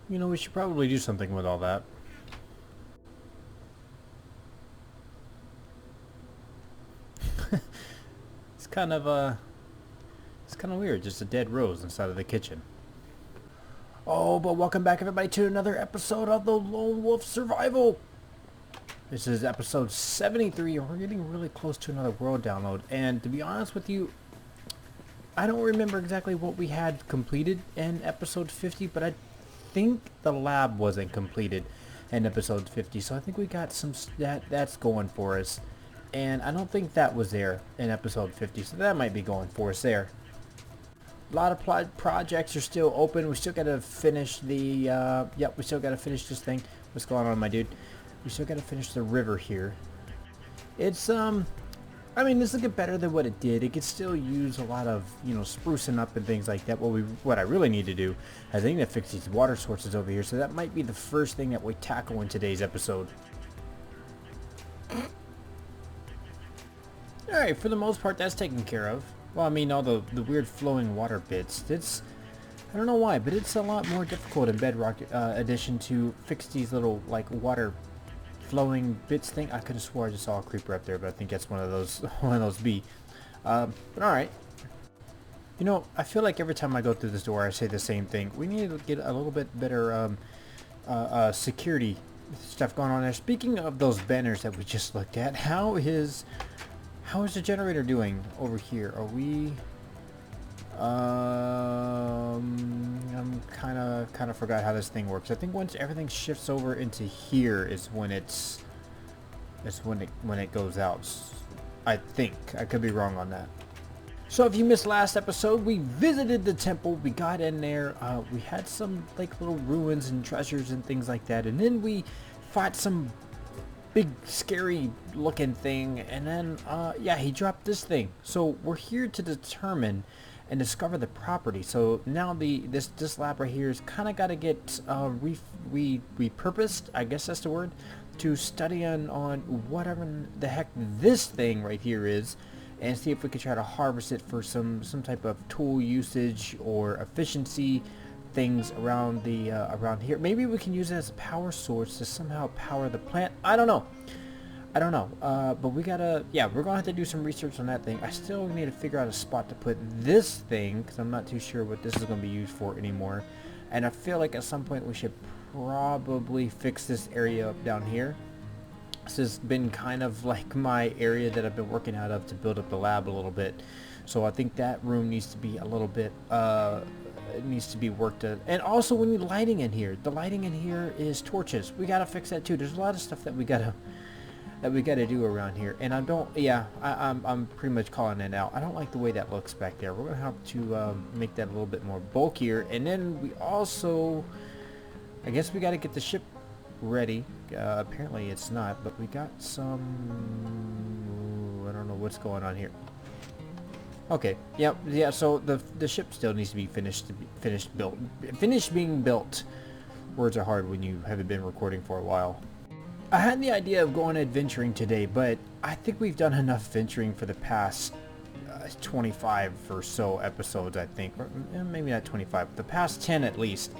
You know, we should probably do something with all that. It's kind of it's kind of weird, just a dead rose inside of the kitchen. Oh, but welcome back everybody to another episode of the Lone Wolf Survival. This is episode 73, and we're getting really close to another world download. And to be honest with you, I don't remember exactly what we had completed in episode 50, but I think the lab wasn't completed in episode 50, so I think we got some that's going for us. And I don't think that was there in episode 50, so that might be going for us there. A lot of projects are still open. We still gotta finish the, we still gotta finish this thing. What's going on, my dude? We still gotta finish the river here. It's, I mean, this will get better than what it did. It could still use a lot of, sprucing up and things like that. What I really need to do, I think, to fix these water sources over here. So that might be the first thing that we tackle in today's episode. Alright, for the most part, that's taken care of. Well, I mean, all the weird flowing water bits. I don't know why, but it's a lot more difficult in Bedrock Edition to fix these little, like, water flowing bits thing. I could have swore I just saw a creeper up there, but I think that's one of those bee. But alright. You know, I feel like every time I go through this door, I say the same thing. We need to get a little bit better security stuff going on there. Speaking of those banners that we just looked at, how is the generator doing over here? Are we... I'm kind of forgot how this thing works. I think once everything shifts over into here is when when it goes out. I think. I could be wrong on that. So if you missed last episode, we visited the temple. We got in there. We had some like little ruins and treasures and things like that, and then we fought some big scary looking thing, and then yeah, he dropped this thing. So we're here to determine and discover the property. So now this lab right here is kind of got to get repurposed, I guess that's the word, to study on whatever the heck this thing right here is, and see if we could try to harvest it for some type of tool usage or efficiency things around the around here. Maybe we can use it as a power source to somehow power the plant. I don't know. But we gotta, yeah, we're gonna have to do some research on that thing. I still need to figure out a spot to put this thing, because I'm not too sure what this is gonna be used for anymore. And I feel like at some point we should probably fix this area up down here. This has been kind of like my area that I've been working out of to build up the lab a little bit. So I think that room needs to be a little bit, it needs to be worked at. And also we need lighting in here. The lighting in here is torches. We gotta fix that too. There's a lot of stuff that we gotta do around here, and I don't, yeah, I'm pretty much calling it out. I don't like the way that looks back there. We're gonna have to make that a little bit more bulkier, and then we also, I guess we got to get the ship ready. Apparently it's not, but we got some, I don't know what's going on here. Okay, yeah, so the ship still needs to be finished being built. Words are hard when you haven't been recording for a while. I had the idea of going adventuring today, but I think we've done enough venturing for the past 25 or so episodes, I think. Or maybe not 25, but the past 10 at least.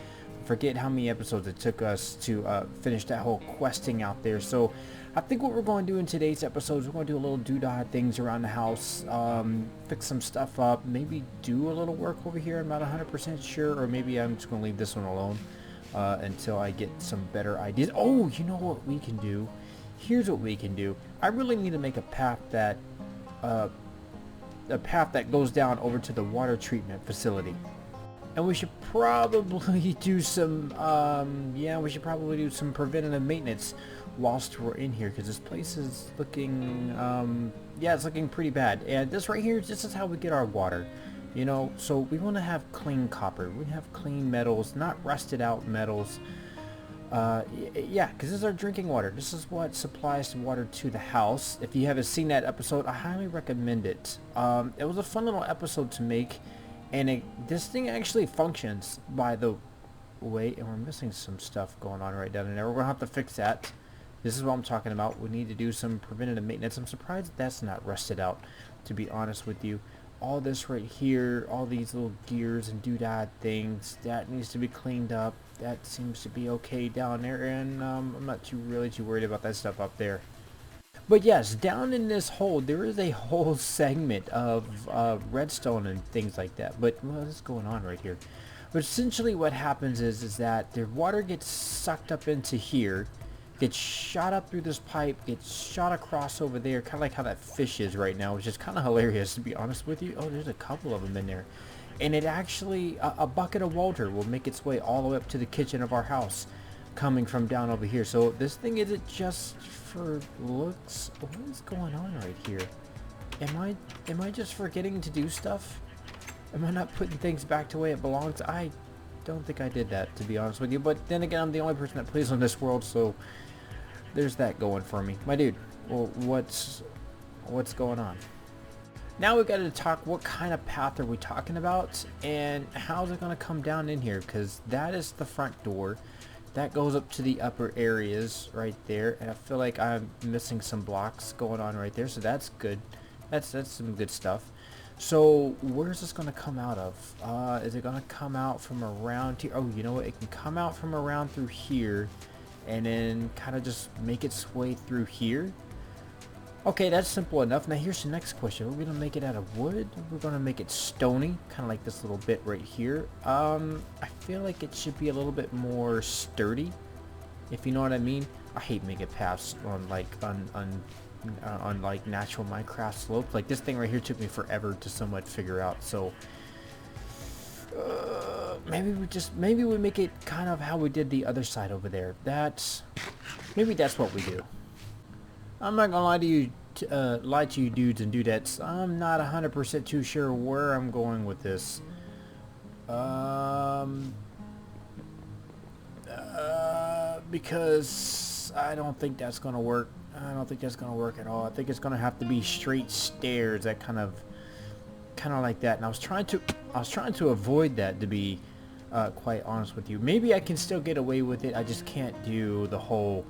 Forget how many episodes it took us to finish that whole questing out there. So I think what we're going to do in today's episode is we're going to do a little doodad things around the house, fix some stuff up, maybe do a little work over here. I'm not 100% sure, or maybe I'm just going to leave this one alone. Until I get some better ideas. Oh, you know what we can do? Here's what we can do. I really need to make a path that goes down over to the water treatment facility. And we should probably do some preventative maintenance whilst we're in here, because this place is looking it's looking pretty bad. And this right here, this is how we get our water. You know, so we want to have clean copper. We have clean metals, not rusted out metals. Yeah, because this is our drinking water. This is what supplies the water to the house. If you haven't seen that episode, I highly recommend it. It was a fun little episode to make, and this thing actually functions, by the way. And we're missing some stuff going on right down in there. We're going to have to fix that. This is what I'm talking about. We need to do some preventative maintenance. I'm surprised that's not rusted out, to be honest with you. all this right here, all these little gears and doodad things, that needs to be cleaned up. That seems to be okay down there, and I'm not really too worried about that stuff up there. But yes, down in this hole, there is a whole segment of redstone and things like that. But what's going on right here? But essentially what happens is that the water gets sucked up into here, gets shot up through this pipe, gets shot across over there, kind of like how that fish is right now, which is kind of hilarious to be honest with you. Oh, there's a couple of them in there. And it actually, a bucket of water will make its way all the way up to the kitchen of our house, coming from down over here. So this thing isn't just for looks. What is going on right here? Am I just forgetting to do stuff? Am I not putting things back to the way it belongs? I don't think I did that, to be honest with you. But then again, I'm the only person that plays on this world, so there's that going for me. My dude, well, what's going on? Now we got to talk, what kind of path are we talking about, and how's it going to come down in here? Because that is the front door. That goes up to the upper areas right there, and I feel like I'm missing some blocks going on right there, so that's good. That's some good stuff. So where's this going to come out of? Is it going to come out from around here? Oh, you know what? It can come out from around through here and then kind of just make its way through here. Okay, that's simple enough. Now here's the next question. Are we going to make it out of wood? We're going to make it stony, kind of like this little bit right here. I feel like it should be a little bit more sturdy, if you know what I mean. I hate making paths on like on like natural Minecraft slopes. Like this thing right here took me forever to somewhat figure out. So maybe we make it kind of how we did the other side over there. Maybe that's what we do. I'm not gonna lie to you dudes and dudettes. I'm not 100% too sure where I'm going with this. Because I don't think that's gonna work. I don't think that's gonna work at all. I think it's gonna have to be straight stairs, that kind of like that. And I was trying to avoid that, to be quite honest with you. Maybe I can still get away with it. I just can't do the whole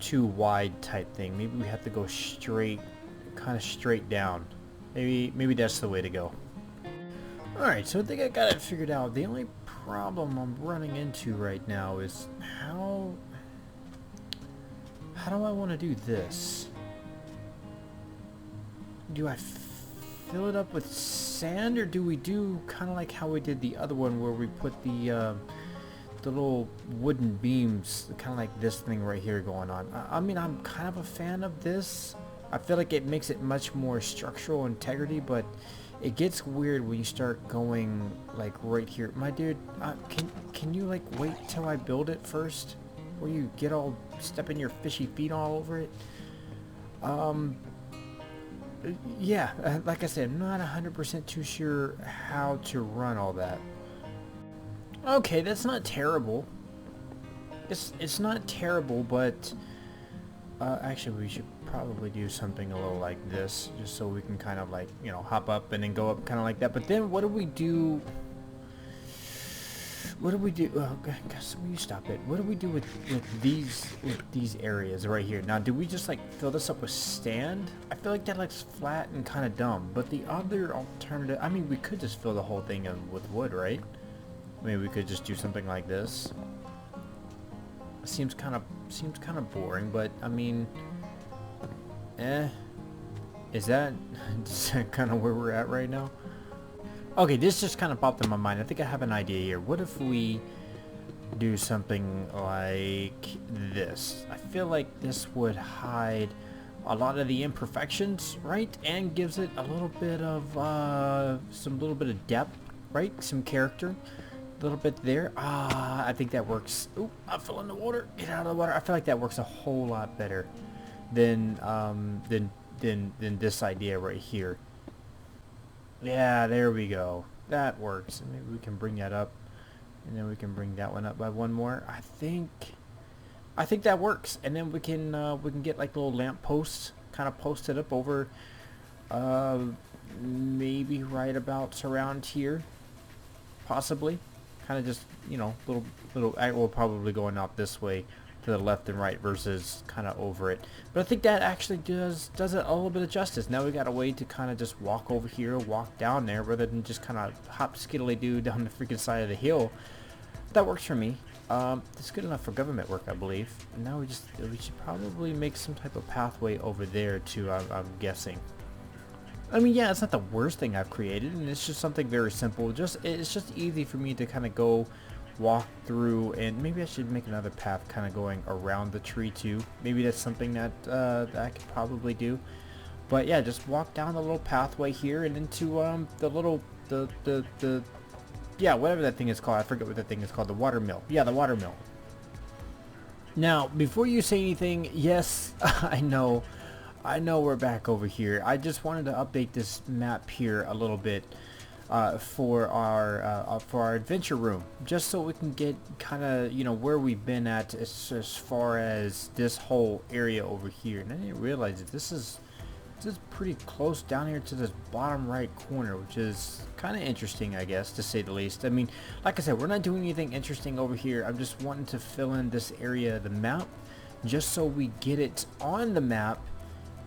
too wide type thing. Maybe we have to go straight, kind of straight down. Maybe that's the way to go. Alright, so I think I got it figured out. The only problem I'm running into right now is how do I want to do this? Do I fill it up with sand, or do we do kind of like how we did the other one where we put the little wooden beams, kind of like this thing right here going on? I mean, I'm kind of a fan of this. I feel like it makes it much more structural integrity, but it gets weird when you start going like right here. My dude, can you like wait till I build it first, or you get all stepping your fishy feet all over it? Yeah, like I said, I'm not 100% too sure how to run all that. Okay, that's not terrible. It's not terrible, but actually we should probably do something a little like this, just so we can kind of like, you know, hop up and then go up kind of like that. But then what do we do? Oh, guys, will you stop it? What do we do with these areas right here? Now, do we just like fill this up with sand? I feel like that looks flat and kind of dumb. But the other alternative, I mean, we could just fill the whole thing in with wood, right? I mean, we could just do something like this. It seems kind of boring, but I mean, is that kind of where we're at right now? Okay, this just kind of popped in my mind. I think I have an idea here. What if we do something like this? I feel like this would hide a lot of the imperfections, right? And gives it a little bit of little bit of depth, right? Some character. A little bit there. I think that works. Oop, I fell in the water. Get out of the water. I feel like that works a whole lot better than this idea right here. Yeah, there we go. That works. And maybe we can bring that up, and then we can bring that one up by one more. I think that works. And then we can get like little lamp posts kind of posted up over maybe right about around here, possibly. Kind of just, you know, little. I will probably going out this way to the left and right versus kind of over it. But I think that actually does it a little bit of justice. Now we got a way to kind of just walk over here, walk down there, rather than just kind of hop skiddly doo down the freaking side of the hill. That works for me. It's good enough for government work, I believe. And now we should probably make some type of pathway over there too, I'm guessing. I mean, yeah, it's not the worst thing I've created, and it's just something very simple. It's just easy for me to kind of go walk through, and maybe I should make another path kind of going around the tree too. Maybe that's something that I could probably do. But yeah, just walk down the little pathway here and into the little yeah, whatever that thing is called. I forget what that thing is called. The water mill. Yeah, the water mill. Now, before you say anything, yes, I know we're back over here. I just wanted to update this map here a little bit for our adventure room, just so we can get kind of, you know, where we've been at as far as this whole area over here. And I didn't realize that this is pretty close down here to this bottom right corner, which is kind of interesting, I guess, to say the least. I mean, like I said, we're not doing anything interesting over here. I'm just wanting to fill in this area of the map just so we get it on the map.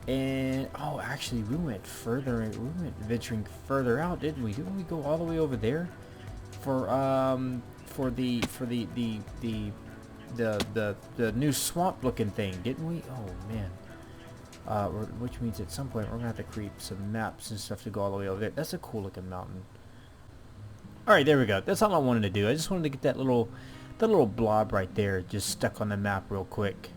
And oh, actually, we went venturing further out, didn't we? Didn't we go all the way over there for the new swamp looking thing, didn't we? Oh man. Which means at some point we're gonna have to create some maps and stuff to go all the way over there. That's a cool looking mountain. Alright, there we go. That's all I wanted to do. I just wanted to get that little blob right there just stuck on the map real quick.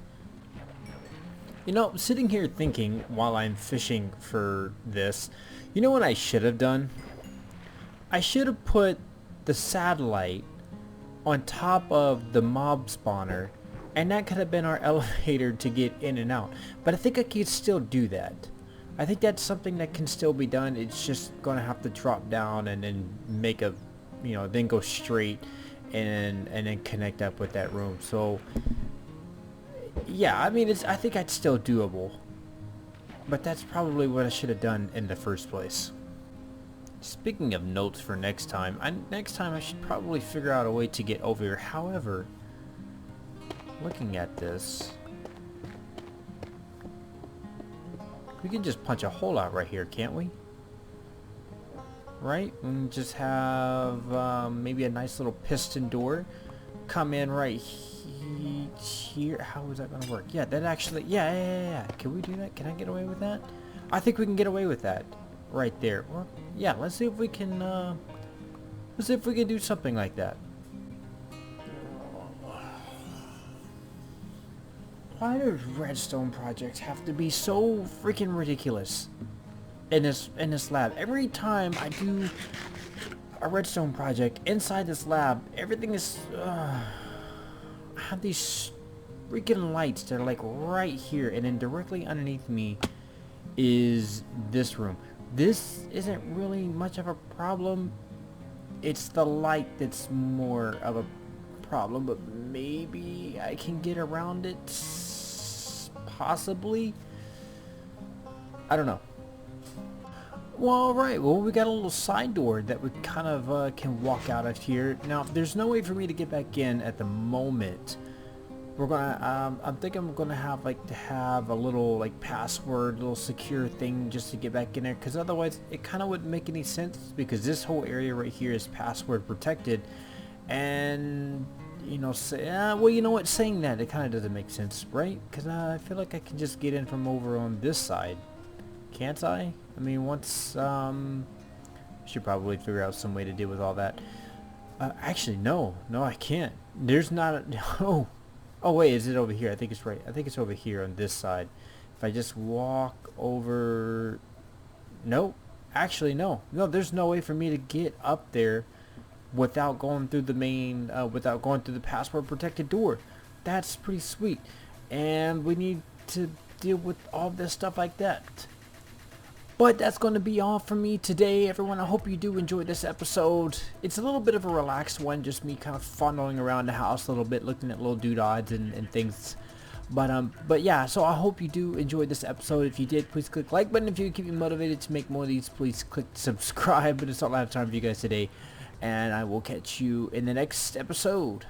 You know, sitting here thinking while I'm fishing for this, you know what I should have done? I should have put the satellite on top of the mob spawner, and that could have been our elevator to get in and out. But I think I could still do that. I think that's something that can still be done. It's just gonna have to drop down and then make a, you know, then go straight and then connect up with that room. So yeah, I mean, I think it's still doable, but that's probably what I should have done in the first place. Speaking of notes for next time, I should probably figure out a way to get over here. However, looking at this, we can just punch a hole out right here, can't we? Right? And just have maybe a nice little piston door come in right here. How is that going to work? Yeah, that actually, yeah. Can we do that? Can I get away with that? I think we can get away with that right there. Well, yeah, let's see if we can do something like that. Why do redstone projects have to be so freaking ridiculous in this lab? Every time I do a redstone project inside this lab, everything is I have these freaking lights that are like right here, and then directly underneath me is this room. This isn't really much of a problem. It's the light that's more of a problem, but maybe I can get around it, possibly. I don't know. Well, alright, well, we got a little side door that we kind of can walk out of here. Now, there's no way for me to get back in at the moment. We're gonna, I'm thinking we're gonna have a little password, little secure thing just to get back in there, because otherwise it kind of wouldn't make any sense, because this whole area right here is password protected. And you know, well, you know what, saying that, it kind of doesn't make sense, right? Because I feel like I can just get in from over on this side, can't I? I mean, once should probably figure out some way to deal with all that. Actually, no, I can't. There's not a oh wait, is it over here? I think it's right. I think it's over here on this side. If I just walk over, no, actually no, there's no way for me to get up there without going through the main, without going through the password protected door. That's pretty sweet, and we need to deal with all this stuff like that. But that's going to be all for me today, everyone. I hope you do enjoy this episode. It's a little bit of a relaxed one, just me kind of fondling around the house a little bit, looking at little doodads and things. But yeah, so I hope you do enjoy this episode. If you did, please click like button. If you keep me motivated to make more of these, please click subscribe. But it's all I have time for you guys today, and I will catch you in the next episode.